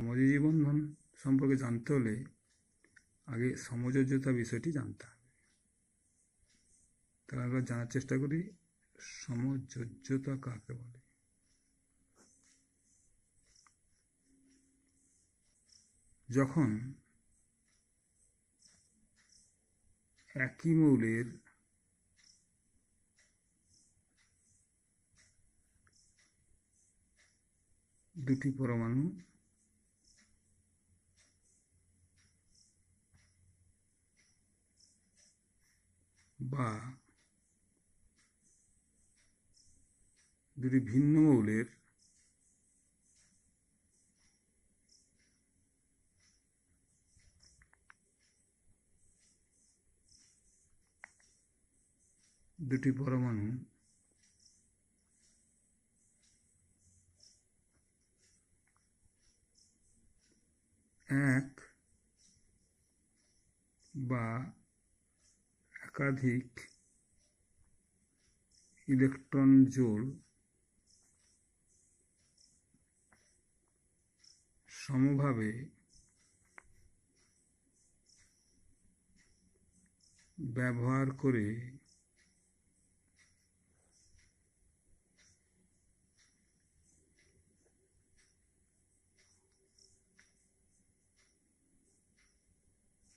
সমযোজী বন্ধন সম্পর্কে জানতে হলে আগে সমযোজ্যতা বিষয়টি জানতে হবে। তাহলে আমরা জানার চেষ্টা করি সমযোজ্যতা কাকে বলে। যখন একই মৌলের দুটি পরমাণু বা দুটি ভিন্ন মৌলের দুটি পরমাণু এক বা একাধিক ইলেকট্রন জোড় সমভাবে ব্যবহার করে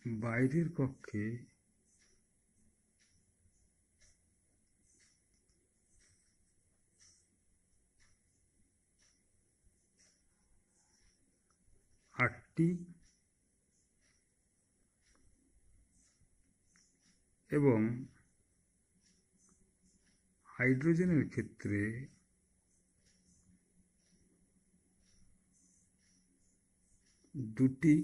বাইরের কক্ষে আটটি এবং হাইড্রোজেনের ক্ষেত্রে দুটি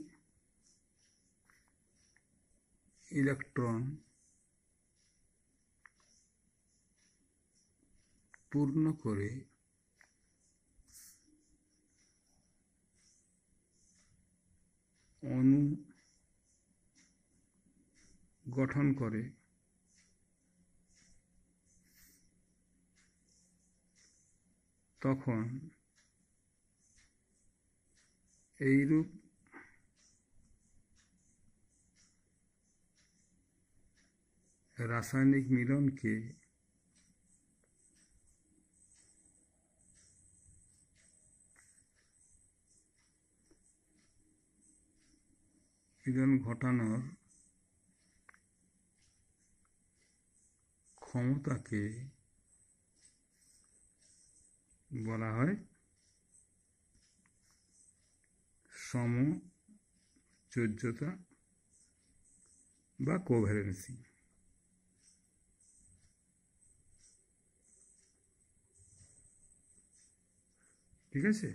ইলেকট্রন পূর্ণ করে অণু গঠন করে তখন এইরূপ রাসায়নিক মিলনকে মিলন ঘটানোর ক্ষমতাকে বলা হয় সমযোজ্যতা বা কোভ্যালেন্সি। ঠিক আছে,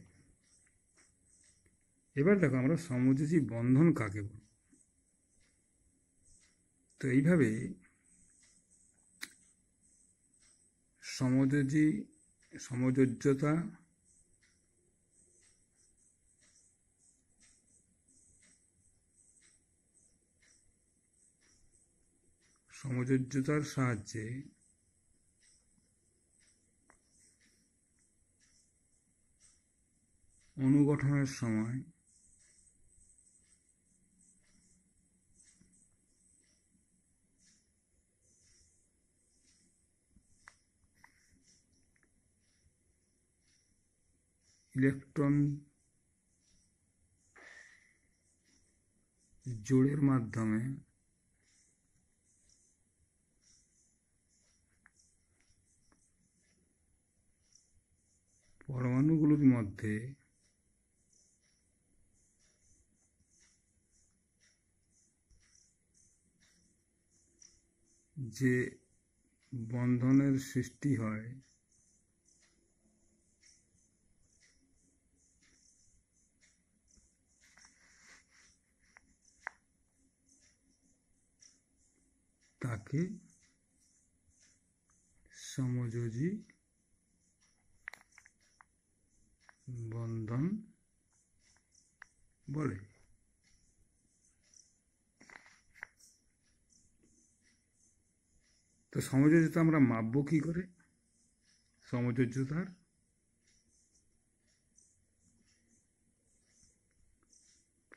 এবার দেখো আমরা সমযোজী বন্ধন কাকে বলব। তো এইভাবে সমযোজ্যতা সমযোজ্যতার সাহায্যে অণু গঠনের সময় ইলেকট্রন জোড়ের মাধ্যমে পরমাণুগুলোর মধ্যে যে বন্ধনের সৃষ্টি হয় তাকে সমযোজী বন্ধন বলে। তো সমযোজ্যতা আমরা মাপবো কি করে? সমযোজ্যতার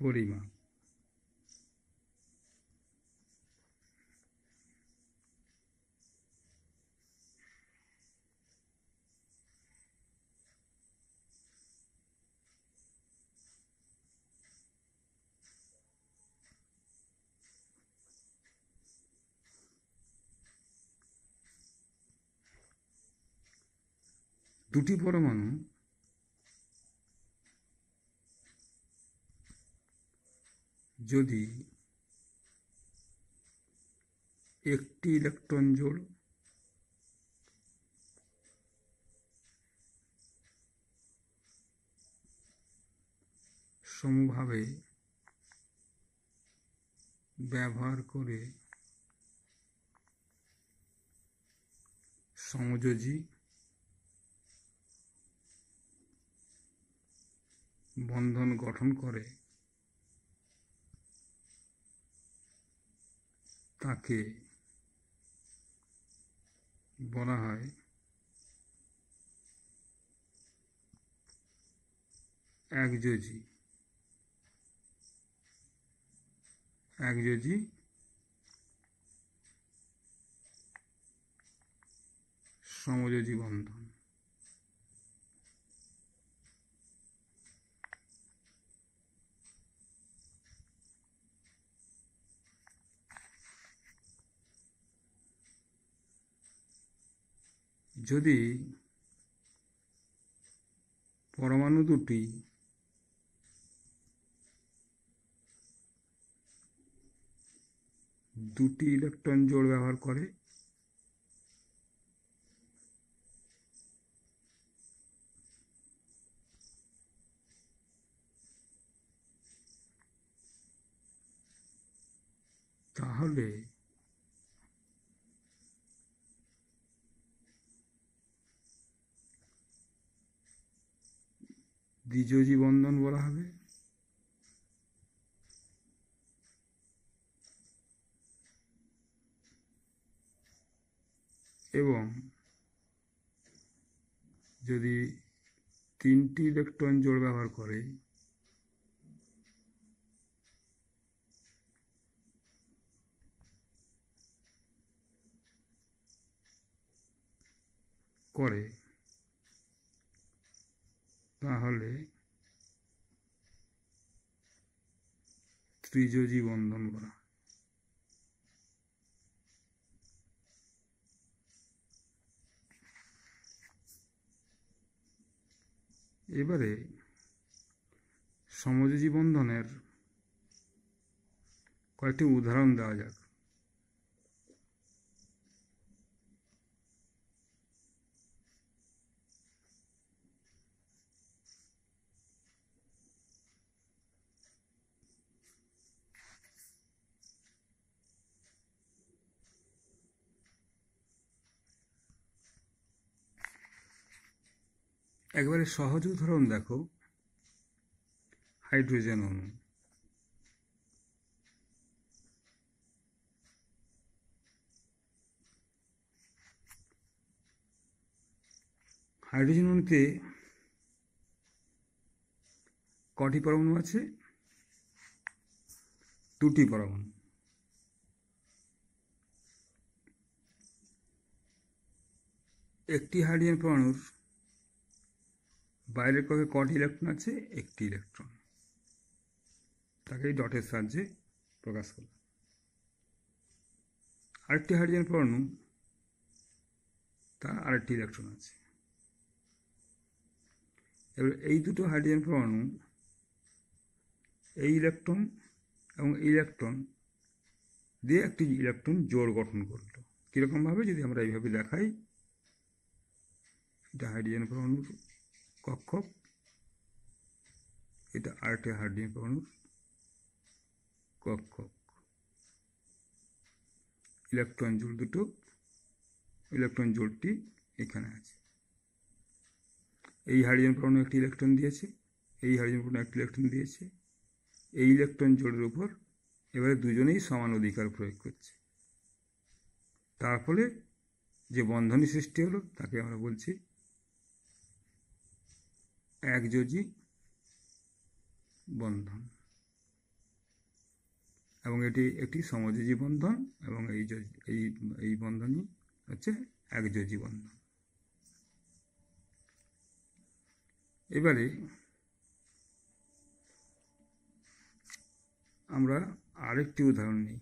পরিমাপ। দুটি পরমাণু যদি একটি ইলেকট্রন জোড় সমভাবে ব্যবহার করে সমযোজী বন্ধন গঠন করে তাকে বলা হয় একযোজী সমযোজী বন্ধন। যদি পরমাণু দুটি দুটি ইলেকট্রন জোড় ব্যবহার করে তাহলে দ্বিযোজী বন্ধন বলা হবে। এবং যদি তিনটি ইলেকট্রন জোড় ব্যবহার করে তাহলে ত্রিযোজী বন্ধন বলা হয়। এবারে সমযোজী বন্ধনের কয়েকটি উদাহরণ দেওয়া যাক। একবারে সহজ উদাহরণ দেখো, হাইড্রোজেন অণু। হাইড্রোজেন অণুতে কটি পরমাণু আছে? দুটি পরমাণু। একটি হাইড্রোজেন পরমাণুর বাইরের কক্ষে কটি ইলেকট্রন আছে? একটি ইলেকট্রন। তাকে এই ডটের সাহায্যে প্রকাশ করলাম। আরেকটি হাইড্রোজেন পরমাণু, তার আরেকটি ইলেকট্রন আছে। এবার এই দুটো হাইড্রোজেন পরমাণু এই ইলেকট্রন এবং ইলেকট্রন দিয়ে একটি ইলেকট্রন জোড় গঠন করলো। কীরকমভাবে? যদি আমরা এইভাবে দেখাই, এটা হাইড্রোজেন পরমাণুর কক্ষক, এটা আরেকটি হাইড্রোজেন পরমাণুর কক্ষক। ইলেকট্রন জোড় দুটো, ইলেকট্রন জোড়টি এখানে আছে। এই হাইড্রোজেন পরমাণু একটি ইলেকট্রন দিয়েছে, এই হাইড্রোজেন পরমাণু একটি ইলেকট্রন দিয়েছে। এই ইলেকট্রন জোড়ের উপর এবারে দুজনেই সমান অধিকার প্রয়োগ করছে। তার ফলে যে বন্ধনী সৃষ্টি হলো তাকে আমরা বলছি একযোজী বন্ধন। এবং এটি একটি সমযোজী বন্ধন, এবং এই বন্ধনই হচ্ছে একযোজী বন্ধন। এবারে আমরা আরেকটি উদাহরণ নিই।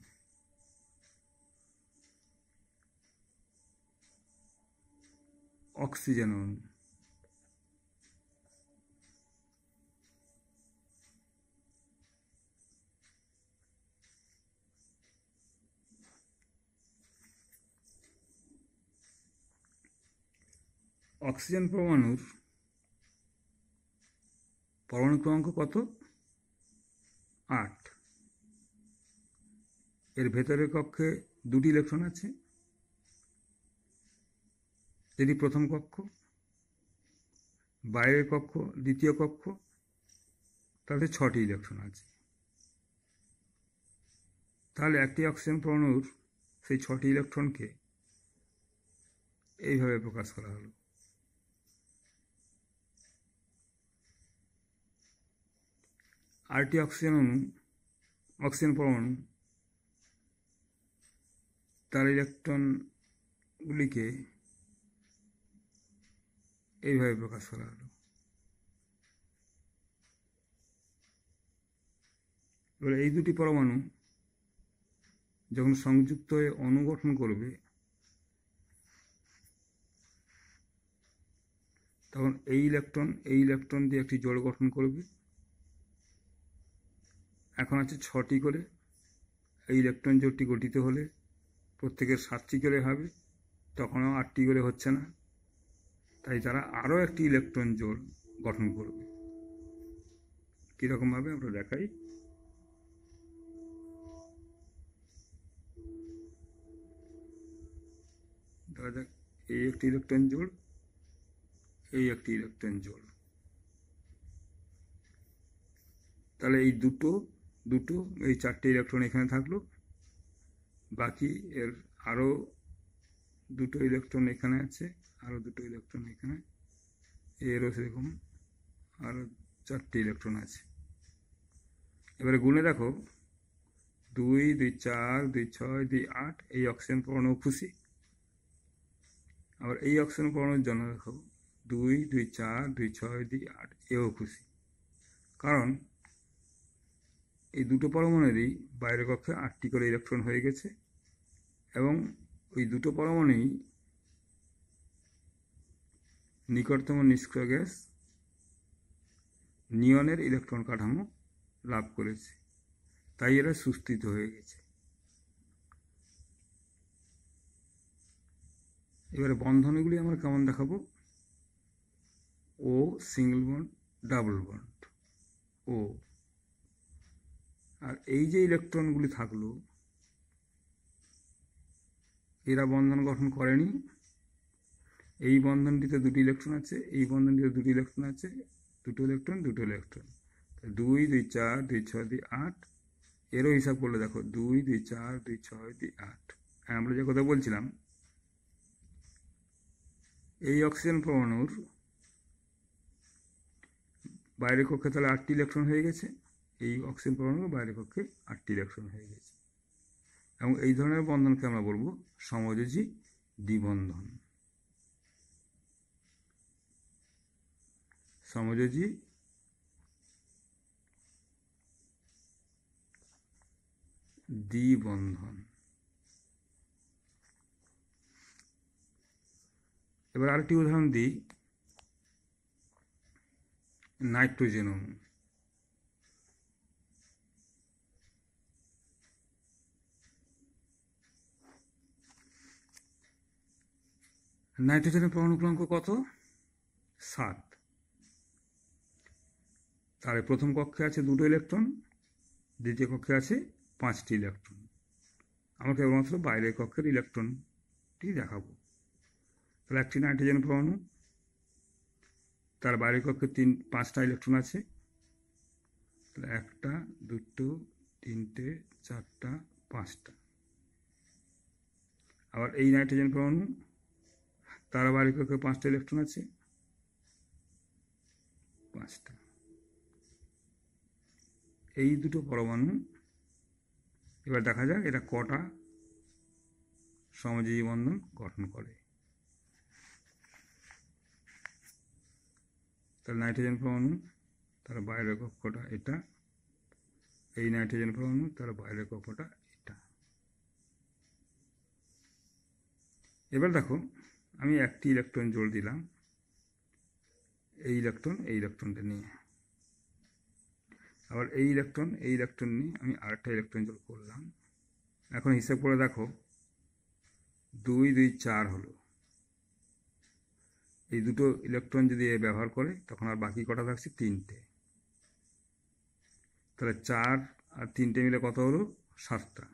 অক্সিজেন অণু। অক্সিজেন পরমাণুর পরমাণু ক্রমাঙ্ক কত? 8। এর ভেতরের কক্ষে 2টি ইলেকট্রন আছে, এটি প্রথম কক্ষ। বাইরের কক্ষ দ্বিতীয় কক্ষ, তাতে 6টি ইলেকট্রন আছে। তাহলে একটি অক্সিজেন পরমাণুর সেই 6টি ইলেকট্রনকে এইভাবে প্রকাশ করা হলো। আরটি অক্সিজেন পরমাণু তার ইলেকট্রনগুলিকে এইভাবে প্রকাশ করা হলো। এবার এই দুটি পরমাণু যখন সংযুক্ত হয়ে অণু গঠন করবে, তখন এই ইলেকট্রন দিয়ে একটি জোড় গঠন করবে। এখন আছে 6টি করে। এই ইলেকট্রন জোড়টি গঠিত হলে প্রত্যেকের 7টি করে হবে, তখনও 8টি করে হচ্ছে না, তাই তারা আরও একটি ইলেকট্রন জোড় গঠন করবে। কীরকমভাবে আমরা দেখাই। দেখা যাক, এই একটি ইলেকট্রন জোড়, এই একটি ইলেকট্রন জোড়। তাহলে এই দুটো এই 4টে ইলেকট্রন এখানে থাকলো, বাকি এর আরও 2টো ইলেকট্রন এখানে আছে, আরও 2টো ইলেকট্রন এখানে, এরও সেরকম আরও 4টে ইলেকট্রন আছে। এবারে গুণে দেখো, 2, 2, 4, 2, 6, 2, 8। এই অক্সিজেন পরমাণু খুশি। আবার এই অক্সিজেন পরমাণুর জন্য দেখো 2, 2, 4, 2, 6, 2, 8, এও খুশি। কারণ এই দুটো পরমাণুরই বাইরের কক্ষে 8টি করে ইলেকট্রন হয়ে গেছে, এবং ওই দুটো পরমাণুই নিকটতম নিষ্ক্রিয় গ্যাস নিয়নের ইলেকট্রন কাঠামো লাভ করেছে, তাই এরা সুস্থিত হয়ে গেছে। এবারে বন্ধনগুলি আমরা কেমন দেখাবো? ও সিঙ্গেল বন্ড, ডাবল বন্ড, ও। আর এই যে ইলেকট্রনগুলি থাকলো, এরা বন্ধন গঠন করেনি। এই বন্ধনটিতে 2টি ইলেকট্রন আছে, এই বন্ধনটিতে 2টি ইলেকট্রন আছে, 2টো ইলেকট্রন 2টো ইলেকট্রন। 2, 2, 4, 2, 6, 2, 8। এরও হিসাব করলে দেখো 2, 2, 4, 2, 6, 2, 8। হ্যাঁ, আমরা যে কথা বলছিলাম, এই অক্সিজেন পরমাণুর বাইরের কক্ষে তাহলে 8টি ইলেকট্রন হয়ে গেছে। এই অক্সিজেন পরমাণুর বাইরের কক্ষে 8টি ইলেকট্রন হয়ে গেছে, এবং এই ধরনের বন্ধনকে আমরা বলবো সমযোজী দ্বিবন্ধন। সমযোজী দ্বিবন্ধন। এবার আরেকটি উদাহরণ দিই, নাইট্রোজেন অণু। নাইট্রোজেনের পরমাণু ক্রমাঙ্ক কত? 7। তার প্রথম কক্ষে আছে 2টো ইলেকট্রন, দ্বিতীয় কক্ষে আছে 5টি ইলেকট্রন। আমরা কেবলমাত্র বাইরের কক্ষের ইলেকট্রনটি দেখাবো। তাহলে একটি নাইট্রোজেন পরমাণু, তার বাইরের কক্ষে 5টা ইলেকট্রন আছে। তাহলে 1টা, 2টো, 3টে, 4টা, 5টা। আবার এই নাইট্রোজেন পরমাণু, তার বাইরের কক্ষে 5টা ইলেকট্রন আছে, 5টা। এই দুটো পরমাণু এবার দেখা যাক এটা কটা সমযোজী বন্ধন গঠন করে। তাহলে নাইট্রোজেন পরমাণু তার বাইরের কক্ষটা এটা, এই নাইট্রোজেন পরমাণু তার বাইরের কক্ষটা এটা। এবার দেখো আমি একটি ইলেকট্রন জোড় দিলাম এই ইলেকট্রনটা নিয়ে, আবার এই ইলেকট্রন নিয়ে আমি আরেকটা ইলেকট্রন জোড় করলাম। এখন হিসাব করে দেখো 2 2 4 হলো। এই দুটো ইলেকট্রন যদি ব্যবহার করে তখন আর বাকি কটা থাকছে 3টে। তাহলে 4 আর 3টে মিলে কত হলো? 7টা।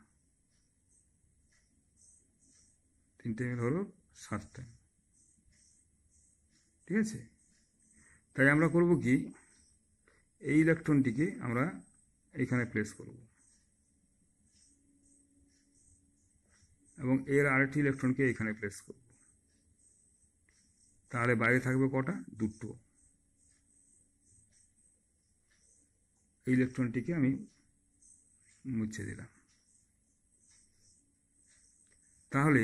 3টে মিলে হলো 7টা। ঠিক আছে, তাই আমরা করব কি, এই ইলেকট্রনটিকে আমরা এইখানে প্লেস করব এবং এর আরেকটি ইলেকট্রনকে এখানে প্লেস করব। তাহলে বাইরে থাকবে কটা? 2টো। এই ইলেকট্রনটিকে আমি মুছে দিলাম। তাহলে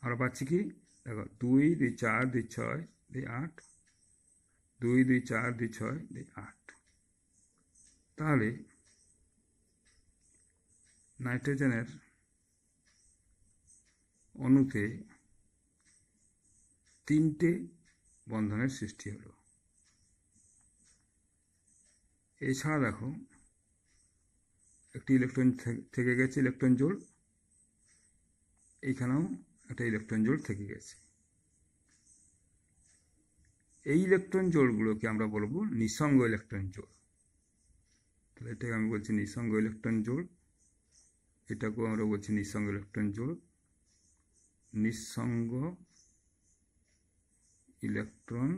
আমরা পাচ্ছি কি, দেখো 2 2 4 2 6 2 8, 2 2 4 2 6 2 8। তাহলে নাইট্রোজেনের অণুতে 3টে বন্ধনের সৃষ্টি হলো। এছাড়া দেখো একটি ইলেকট্রন থেকে গেছে, ইলেকট্রন জোড়, এইখানেও একটা ইলেকট্রন জোড় থেকে গেছে। এই ইলেকট্রন জোড়গুলোকে আমরা বলবো নিঃসঙ্গ ইলেকট্রন জোড়। তাহলে এটাকে আমি বলছি নিঃসঙ্গ ইলেকট্রন জোড়, এটাকেও আমরা বলছি নিঃসঙ্গ ইলেকট্রন জোড়। নিঃসঙ্গ ইলেকট্রন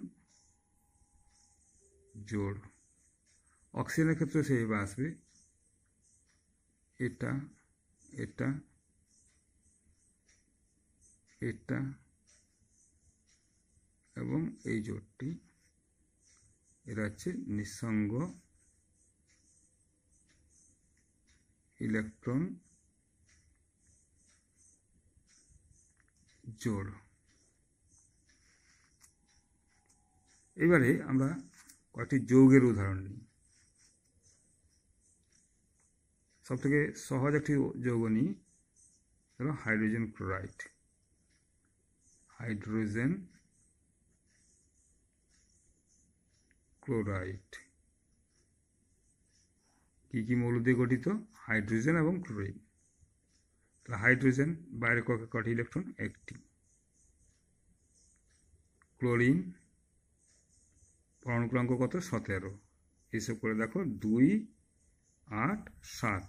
জোড় অক্সিজেনের ক্ষেত্রে সেইভাবে আসবে, এটা এটা এটা এবং এই জোড়টি, এরা হচ্ছে নিঃসঙ্গ ইলেকট্রন জোড়। এবারে আমরা কয়েকটি যৌগের উদাহরণ নিই। সবথেকে সহজ একটি যৌগ নিই, হলো হাইড্রোজেন ক্লোরাইড। হাইড্রোজেন ক্লোরাইড কি মৌল দিয়ে গঠিত? হাইড্রোজেন এবং ক্লোরিন। তাহলে হাইড্রোজেন বাইরে কটি ইলেকট্রন? একটি। ক্লোরিন পরমাণু ক্রমাঙ্ক কত? 17। হিসেব করে দেখো 2 8 7।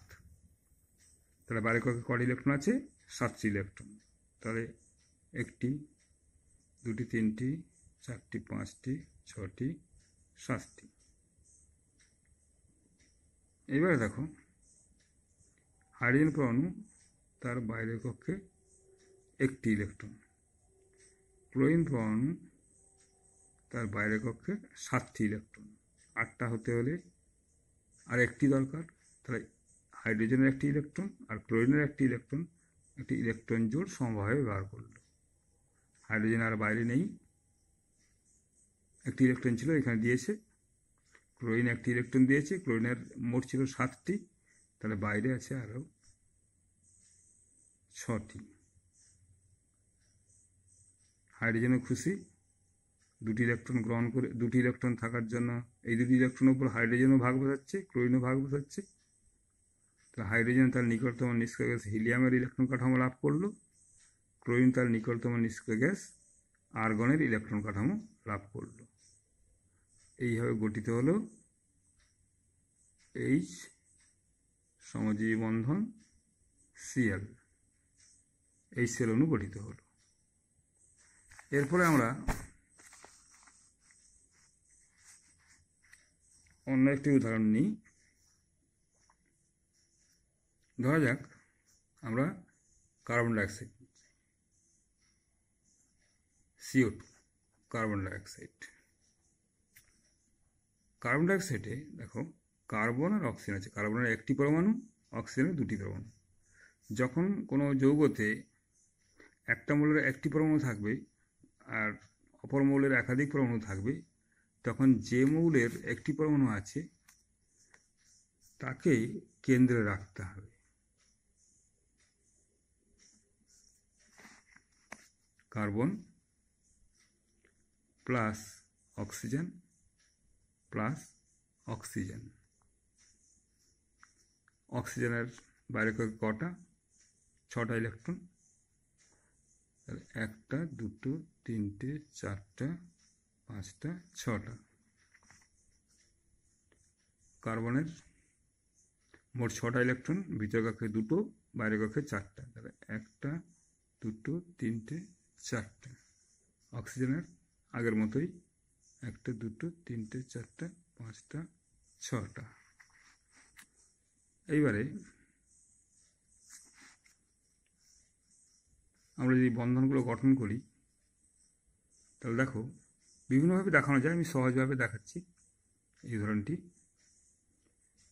তাহলে বাইরে কটি ইলেকট্রন আছে? 7টি ইলেকট্রন। তাহলে 1টি 2টি 3টি 4টি 5টি 6টি 7টি। এবারে দেখো হাইড্রোজেন পরমাণু তার বাইরের কক্ষে একটি ইলেকট্রন, ক্লোরিন পরমাণু তার বাইরের কক্ষে 7টি ইলেকট্রন। 8টা হতে হলে আর একটি দরকার। তাহলে হাইড্রোজেনের একটি ইলেকট্রন আর ক্লোরিনের একটি ইলেকট্রন জোড় সমভাবে ব্যবহার করলো। হাইড্রোজেন আর বাইরে নেই, একটি ইলেকট্রন ছিল, এখানে দিয়েছে। ক্লোরিন একটি ইলেকট্রন দিয়েছে, ক্লোরিনের মোট ছিল 7টি, তাহলে বাইরে আছে আরও 6টি। হাইড্রোজেনও খুশি, 2টি ইলেকট্রন গ্রহণ করে, 2টি ইলেকট্রন থাকার জন্য এই 2টি ইলেকট্রনের উপর হাইড্রোজেনও ভাগ বসাচ্ছে, ক্লোরিনও ভাগ বসাচ্ছে। তাহলে হাইড্রোজেন তার নিকটতম নিষ্ক্রিয় গ্যাস হিলিয়ামের ইলেকট্রন কাঠামো লাভ করলো, ক্লোরিন তার নিকটতম নিষ্ক্রিয় গ্যাস আর্গনের ইলেকট্রন কাঠামো লাভ করলো। এইভাবে গঠিত হলো H সমজীবী বন্ধন Cl, এই সেল অণু গঠিত হলো। এরপরে আমরা অন্য একটি উদাহরণ নিই। ধরা যাক আমরা carbon dioxide, CO2, carbon dioxide. কার্বন ডাইঅক্সাইডে দেখো কার্বন আর অক্সিজেন আছে। কার্বনের একটি পরমাণু, অক্সিজেনের দুটি পরমাণু। যখন কোনো যৌগতে একটা মৌলের একটি পরমাণু থাকবে আর অপর মৌলের একাধিক পরমাণু থাকবে, তখন যে মৌলের একটি পরমাণু আছে তাকে কেন্দ্রে রাখতে হবে। Carbon plus oxygen plus oxygen. অক্সিজেনের বাইরে কটা? 6টা ইলেকট্রন। একটা, দুটো, তিনটে, চারটা, পাঁচটা, 6টা। কার্বনের মোট 6টা ইলেকট্রন, ভিতর কক্ষে 2টো, বাইরে কক্ষে 4টা। তাহলে 1টা, 2টো, 3টে, 4টা। অক্সিজেনের আগের মতোই 1টা, 2টো, 3টে, 4টা, 5টা, 6টা। এইবারে আমরা যদি বন্ধনগুলো গঠন করি তাহলে দেখো বিভিন্নভাবে দেখানো যায়, আমি সহজভাবে দেখাচ্ছি এই উদাহরণটি।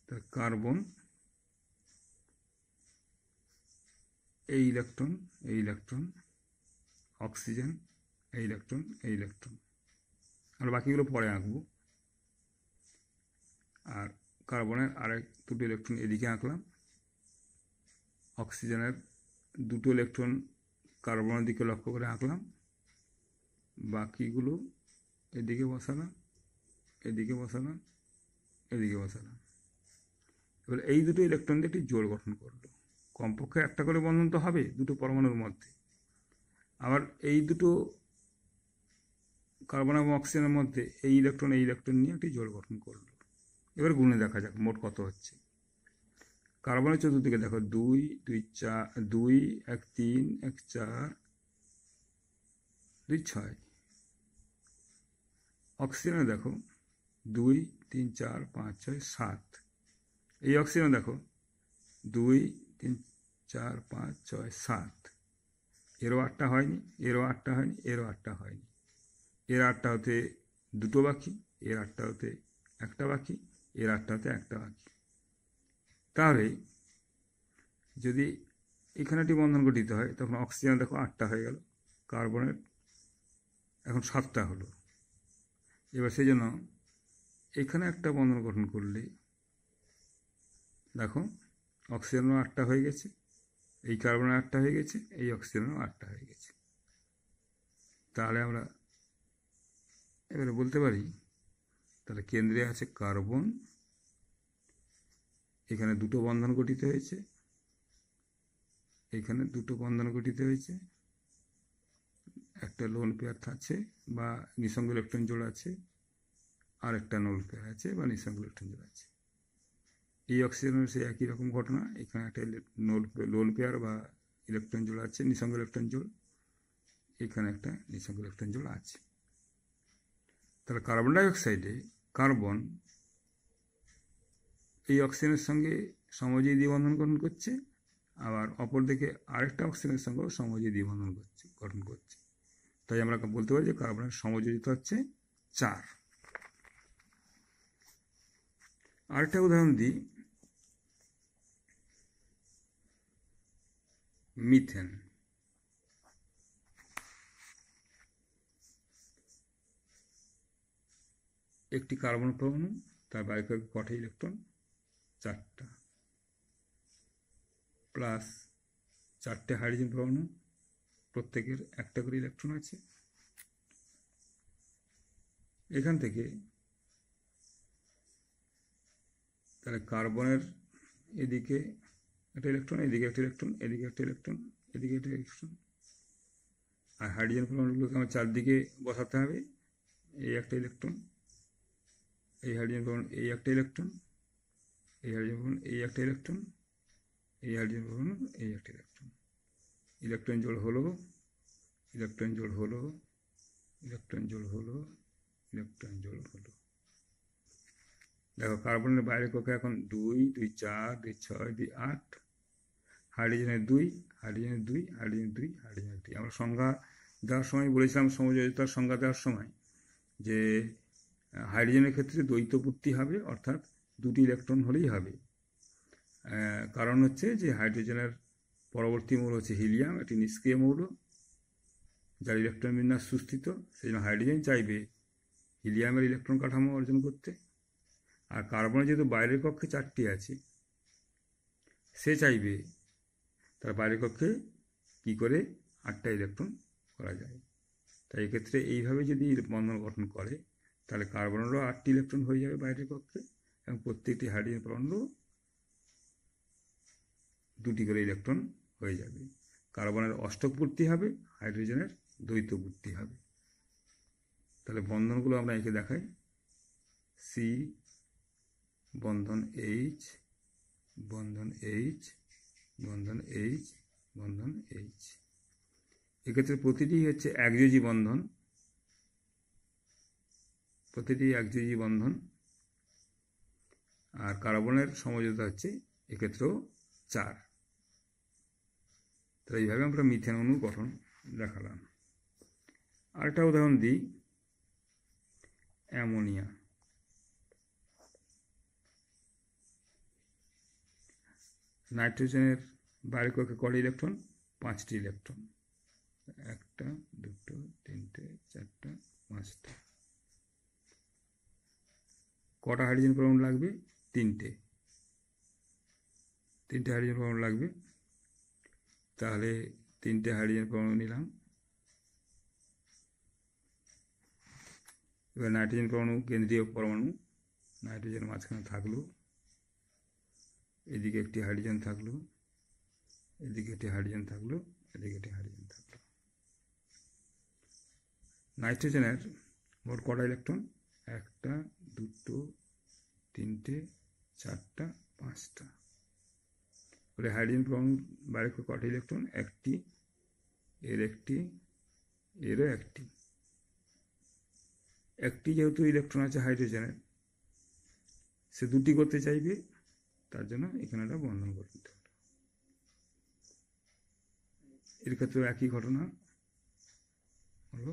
তা কার্বন, এই ইলেকট্রন, এই ইলেকট্রন, অক্সিজেন, এই ইলেকট্রন, এই ইলেকট্রন। আমরা বাকিগুলো পরে আঁকবো। আর কার্বনের দুটো ইলেকট্রন এদিকে আঁকলাম, অক্সিজেনের 2টো ইলেকট্রন কার্বনের দিকে লক্ষ্য করে আঁকলাম, বাকিগুলো এদিকে বসালাম, এদিকে বসালাম, এদিকে বসালাম। এবার এই দুটো ইলেকট্রন দিয়ে একটি জোড় গঠন করলো। কমপক্ষে একটা করে বন্ধন তো হবে দুটো পরমাণুর মধ্যে। আবার এই দুটো কার্বন এবং অক্সিজেনের মধ্যে এই ইলেকট্রন নিয়ে একটি জোড় গঠন করলো। এবার গুণে দেখা যাক মোট কত হচ্ছে। কার্বনের চতুর্দিকে দেখো 2, 2, 4, 2, 1, 3, 1, 4, 2, 6। অক্সিজেনে দেখো 2, 3, 4, 5, 6, 7। এই অক্সিজেনে দেখো 2, 3, 4, 5, 6, 7। এরও 8টা হয়নি, এরও 8টা হয়নি, এরও 8টা হয়নি। এর 8টা হতে 2টো বাকি, এর 8টা হতে 1টা বাকি, এর 8টা হতে 1টা বাকি। তাহলে যদি এখানে একটি বন্ধন গঠিত হয় তখন অক্সিজেন দেখো 8টা হয়ে গেল, কার্বনের এখন 7টা হলো। এবার সেই জন্য এখানে একটা বন্ধন গঠন করলে দেখো অক্সিজেনও 8টা হয়ে গেছে, এই কার্বনের 8টা হয়ে গেছে, এই অক্সিজেনও 8টা হয়ে গেছে। তাহলে আমরা এবারে বলতে পারি তাহলে কেন্দ্রে আছে কার্বন, এখানে 2টো বন্ধন গঠিত হয়েছে, এখানে 2টো বন্ধন গঠিত হয়েছে, একটা লোন পেয়ার আছে বা নিঃসঙ্গ ইলেকট্রন জোড় আছে, আর একটা নোল পেয়ার আছে বা নিঃসঙ্গ ইলেকট্রন জোড় আছে। এই অক্সিজেনের সেই একই রকম ঘটনা, এখানে একটা লোন পেয়ার বা ইলেকট্রন জোড় আছে, নিঃসঙ্গ ইলেকট্রন জোড়, এখানে একটা নিঃসঙ্গ ইলেকট্রন জোড় আছে। তাহলে কার্বন ডাইঅক্সাইডে কার্বন এই অক্সিজেনের সঙ্গে সমযোজী দ্বিবন্ধন গঠন করছে, আবার অপরদিকে আরেকটা অক্সিজেনের সঙ্গেও সমযোজী দ্বিবন্ধন গঠন করছে। তাই আমরা বলতে পারি যে কার্বনের সমযোজিতা হচ্ছে 4। আরেকটা উদাহরণ দিই, মিথেন। একটি কার্বন পরমাণু, তার বাইরে কটা ইলেকট্রন? 4টা, প্লাস 4টে হাইড্রোজেন পরমাণু, প্রত্যেকের একটা করে ইলেকট্রন আছে। এখান থেকে তাহলে কার্বনের এদিকে একটা ইলেকট্রন, এদিকে একটা ইলেকট্রন, এদিকে একটা ইলেকট্রন, এদিকে একটা ইলেকট্রন। আর হাইড্রোজেন পরমাণুগুলোকে আমার চারদিকে বসাতে হবে। এই একটা ইলেকট্রন, এই হাইড্রোজেন পরমাণু এই একটা ইলেকট্রন, এই হাইড্রোজেন পরমাণু এই একটা ইলেকট্রন, এই হাইড্রোজেন পরমাণু এই একটা ইলেকট্রন। ইলেকট্রন জোড় হলো, ইলেকট্রন জোড় হলো, ইলেকট্রন জোড় হলো, ইলেকট্রন জোড় হলো। দেখো কার্বনের বাইরের কক্ষে এখন 2, 2, 4, 2, 6, 2, 8। হাইড্রোজেনের 2, হাইড্রোজেনের 2, হাইড্রোজেনের 2, হাইড্রোজেনের 2। আমরা সংজ্ঞা দেওয়ার সময় বলেছিলাম, সমযোজিতার সংজ্ঞা দেওয়ার সময়, যে হাইড্রোজেনের ক্ষেত্রে দ্বৈতপূর্তি হবে, অর্থাৎ 2টি ইলেকট্রন হলেই হবে। কারণ হচ্ছে যে হাইড্রোজেনের পরবর্তী মৌল হচ্ছে হিলিয়াম, একটি নিষ্ক্রিয় মৌল যার ইলেকট্রন বিন্যাস সুস্থিত। সেই জন্য হাইড্রোজেন চাইবে হিলিয়ামের ইলেকট্রন কাঠামো অর্জন করতে। আর কার্বনের যেহেতু বাইরের কক্ষে 4টি আছে, সে চাইবে তার বাইরের কক্ষে কী করে 8টা ইলেকট্রন করা যায়। তাই এক্ষেত্রে এইভাবে যদি বন্ধন গঠন করে তাহলে কার্বনেরও 8টি ইলেকট্রন হয়ে যাবে বাইরের কক্ষে, এবং প্রত্যেকটি হাইড্রোজেন পরমাণুরও 2টি করে ইলেকট্রন হয়ে যাবে। কার্বনের অষ্টক পূর্তি হবে, হাইড্রোজেনের দ্বৈত পূর্তি হবে। তাহলে বন্ধনগুলো আমরা এঁকে দেখাই। সি বন্ধন এইচ, বন্ধন এইচ, বন্ধন এইচ, বন্ধন এইচ। এক্ষেত্রে প্রতিটি হচ্ছে একযোজী বন্ধন, প্রতিটি একযোজী বন্ধন। আর কার্বনের সমঝোতা হচ্ছে এক্ষেত্রেও 4। তাই এইভাবে আমরা মিথেন অণুর গঠন দেখালাম। আরেকটা উদাহরণ দিই, অ্যামোনিয়া। নাইট্রোজেনের বাইরের কক্ষে কটা ইলেকট্রন? 5টি ইলেকট্রন। 1টা 2টো 3টে 4টা 5টা। কটা হাইড্রোজেন পরমাণু লাগবে? 3টে। 3টে হাইড্রোজেন পরমাণু লাগবে। তাহলে 3টে হাইড্রোজেন পরমাণু নিলাম। এবার নাইট্রোজেন পরমাণু কেন্দ্রীয় পরমাণু, নাইট্রোজেন মাঝখানে থাকলো, এদিকে একটি হাইড্রোজেন থাকলো, এদিকে একটি হাইড্রোজেন থাকলো, এদিকে একটি হাইড্রোজেন থাকলো। নাইট্রোজেনের মোট কটা ইলেকট্রন? 1টা 2টো 3টে 4টা 5টা। বলে হাইড্রোজেন পরমাণুর বাইরে কটা ইলেকট্রন? 1টি, এর 1টি, এরও 1টি। 1টি যেহেতু ইলেকট্রন আছে হাইড্রোজেনের, সে 2টি করতে চাইবে, তার জন্য এখানে একটা বন্ধন করতে হবে। এর ক্ষেত্রে একই ঘটনা হলো।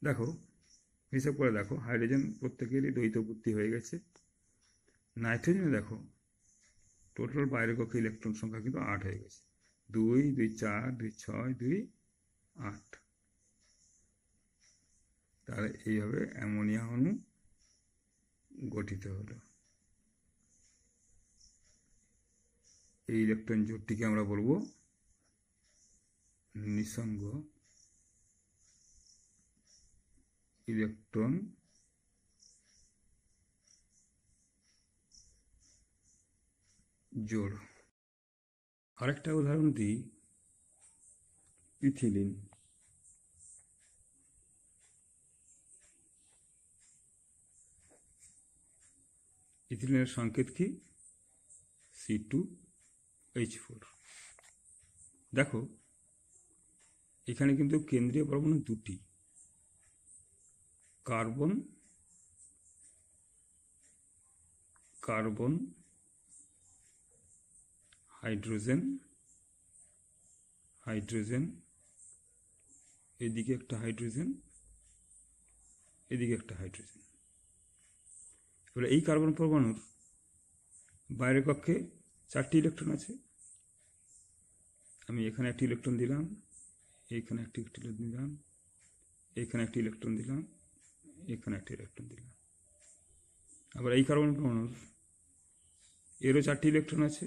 দেখো, হিসাব করে দেখো, হাইড্রোজেন প্রত্যেকেরই দ্বৈত পূর্তি হয়ে গেছে। নাইট্রোজেনে দেখো টোটাল বাইরের কক্ষে ইলেকট্রন সংখ্যা কিন্তু 8 হয়ে গেছে। 2 2 4 2 6 2 8। তাহলে এইভাবে অ্যামোনিয়া অণু গঠিত হলো। এই ইলেকট্রন জোটটিকে আমরা বলবো নিঃসঙ্গ ইলেকট্রন জোড়। আরেকটা উদাহরণ দিই, ইথিলিন। ইথিলিনের সংকেত কি? C2H4। দেখো এখানে কিন্তু কেন্দ্রীয় পরমাণু 2টি, কার্বন, কার্বন, হাইড্রোজেন, হাইড্রোজেন, এদিকে একটা হাইড্রোজেন, এদিকে একটা হাইড্রোজেন। এবার এই কার্বন পরমাণুর বাইরের কক্ষে 4টি ইলেকট্রন আছে। আমি এখানে একটি ইলেকট্রন দিলাম, এইখানে একটি ইলেকট্রন দিলাম, এখানে একটি ইলেকট্রন দিলাম, এখানে একটি ইলেকট্রন দিলাম। আবার এই কার্বন পরমাণুর এরও 4টি ইলেকট্রন আছে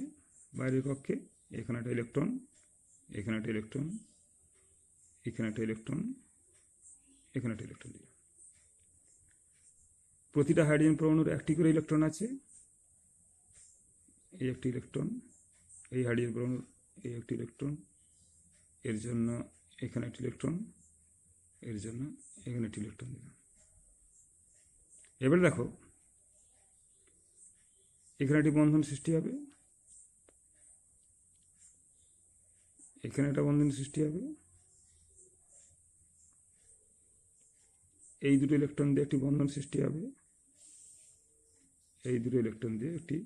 বাইরের কক্ষে। এখানে একটা ইলেকট্রন, এখানে একটা ইলেকট্রন, এখানে একটা ইলেকট্রন, এখানে একটা ইলেকট্রন দিলাম। প্রতিটা হাইড্রোজেন পরমাণুর 1টি করে ইলেকট্রন আছে। এই একটি ইলেকট্রন, এই হাইড্রোজেন পরমাণুর এই একটি ইলেকট্রন, এর জন্য এখানে একটি ইলেকট্রন, এর জন্য এখানে একটি ইলেকট্রন দিলাম। এবার দেখো এখানে একটি বন্ধন সৃষ্টি হবে, এখানে একটা বন্ধন সৃষ্টি হবে, এই দুটো ইলেকট্রন দিয়ে একটি বন্ধন সৃষ্টি হবে, এই দুটো ইলেকট্রন দিয়ে একটি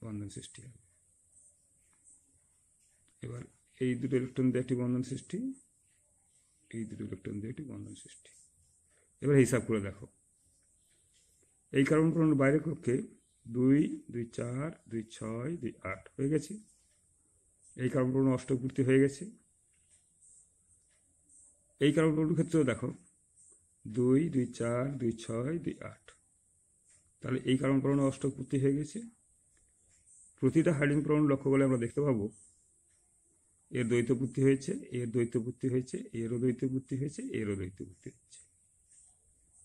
বন্ধন সৃষ্টি হবে। এবার এই দুটো ইলেকট্রন দিয়ে একটি বন্ধন সৃষ্টি, এই দুটো ইলেকট্রন দিয়ে একটি বন্ধন সৃষ্টি। এবার হিসাব করে দেখো, এই কার্বন পরমাণুর বাইরের কক্ষে 2 2 4 2 6 2 8 হয়ে গেছে। এই কার্বন পরমাণু অষ্টক পূর্তি হয়ে গেছে। এই কার্বন পরমাণুর ক্ষেত্রেও দেখো 2 2 4 2 6 2 8। তাহলে এই কার্বন পরমাণু অষ্টক পূর্তি হয়ে গেছে। প্রতিটা হাইড্রোজেন পরমাণু লক্ষ্য করলে আমরা দেখতে পাবো এর দ্বৈত পূর্তি হয়েছে, এর দ্বৈত পূর্তি হয়েছে, এরও দ্বৈত পূর্তি হয়েছে, এরও দ্বৈত পূর্তি হয়েছে।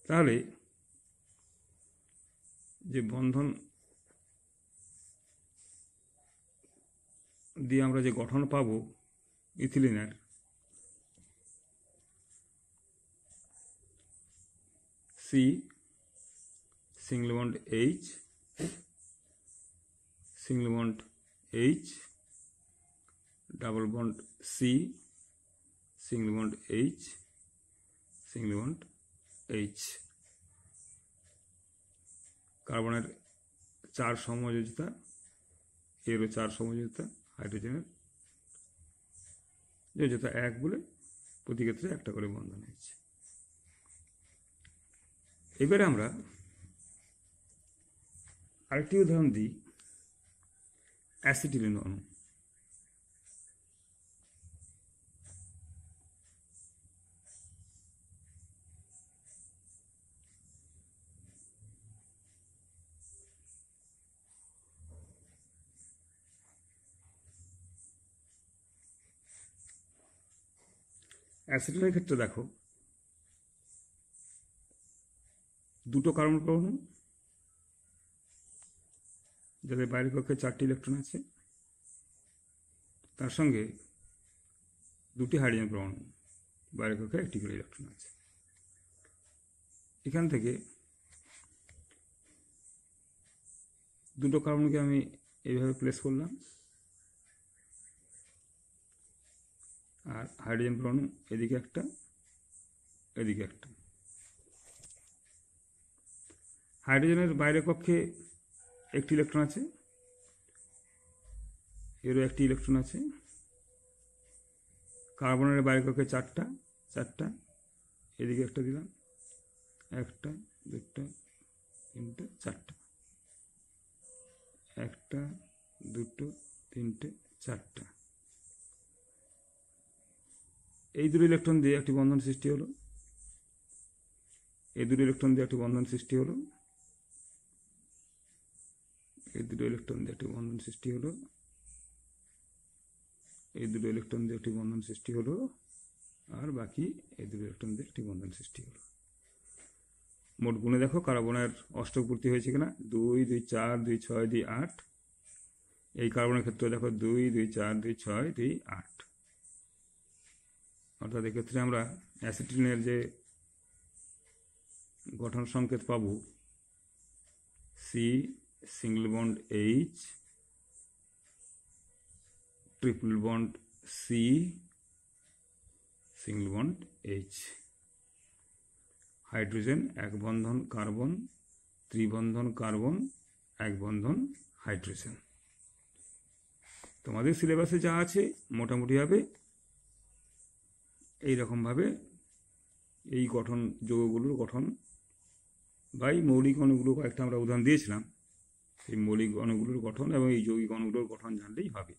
তাহলে যে বন্ধন দিয়ে আমরা যে গঠন পাবো ইথিলিনের, C single bond H, single bond H, double bond C, single bond H, single bond H. কার্বনের 4 সমযোজিতা, এরও 4 সমযোজিতা, হাইড্রোজেনের যোজিতা 1 বলে প্রতি ক্ষেত্রে একটা করে বন্ধন হয়েছে। এবারে আমরা আরেকটি উদাহরণ দিই, অ্যাসিটিলিন অণু। অ্যাসিটিলিনের ক্ষেত্রে দেখো দুটো কার্বন পরমাণু যাদের বাইরের কক্ষে 4টি ইলেকট্রন আছে, তার সঙ্গে 2টি হাইড্রোজেন পরমাণু, বাইরের কক্ষে 1টি করে ইলেকট্রন আছে। এখান থেকে দুটো কার্বনকে আমি এইভাবে প্লেস করলাম, আর হাইড্রোজেন পরমাণু এদিকে একটা, এদিকে একটা। হাইড্রোজেনের বাইরের কক্ষে 1টি ইলেকট্রন আছে, এরও 1টি ইলেকট্রন আছে। কার্বনের বাইরের কক্ষে 4টা, এদিকে একটা দিলাম, 1টা 2টা 3টে 4টা, 1টা 2টো 3টে 4টা। এই দুটো ইলেকট্রন দিয়ে একটি বন্ধন সৃষ্টি হলো, এই দুটো ইলেকট্রন দিয়ে একটি বন্ধন সৃষ্টি হলো, এই দুটো ইলেকট্রন দিয়ে একটি বন্ধন সৃষ্টি হলো, এই দুটো ইলেকট্রন দিয়ে একটি বন্ধন সৃষ্টি হলো, আর বাকি এই দুটো ইলেকট্রন দিয়ে একটি বন্ধন সৃষ্টি হলো। মোট গুণে দেখো কার্বনের অষ্টক পূর্তি হয়েছে কিনা, 2 2 4 2 6 2 8। এই কার্বনের ক্ষেত্রে দেখো 2 2 4 2 6 2 8। অর্থাৎ এক্ষেত্রে আমরা অ্যাসিটিলিনের যে গঠন সংকেত পাবো, C single bond H, triple bond C, single bond H. Hydrogen 1 বন্ধন কার্বন, ত্রিবন্ধন কার্বন, 1 বন্ধন হাইড্রোজেন। তোমাদের সিলেবাসে যা আছে মোটামুটিভাবে এইরকমভাবে এই গঠন, যৌগগুলোর গঠন বা এই মৌলিক অণুগুলো কয়েকটা আমরা উদাহরণ দিয়েছিলাম, এই মৌলিক অণুগুলোর গঠন এবং এই যৌগিক অণুগুলোর গঠন জানলেই হবে।